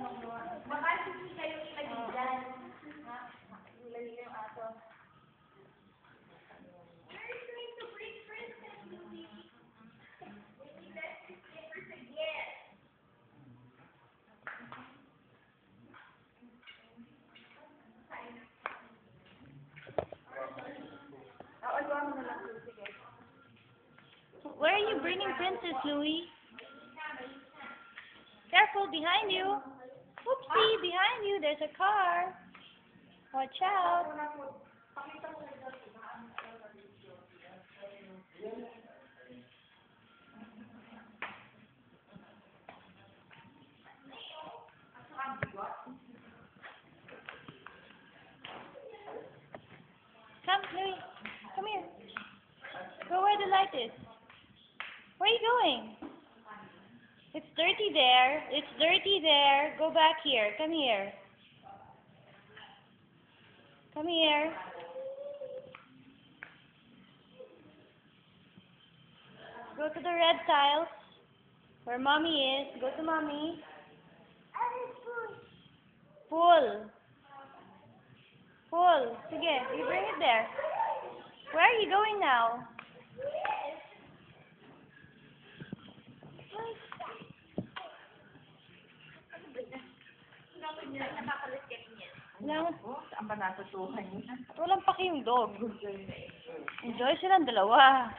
Baka hindi kayo ilagay dyan. Ilagay kayo ato. Where are you bringing Princess, Louie? Careful, behind you. Oopsie, behind you, there's a car. Watch out. Come, Louie. Come here. Go where the light is. Where are you going? It's dirty there. It's dirty there. Go back here. Come here. Come here. Go to the red tiles. Where mommy is. Go to mommy. Pull. Pull. Sige, you bring it there. Where are you going now? Saan ba natutuhan niya? Walang paki yung dog. Enjoy silang dalawa.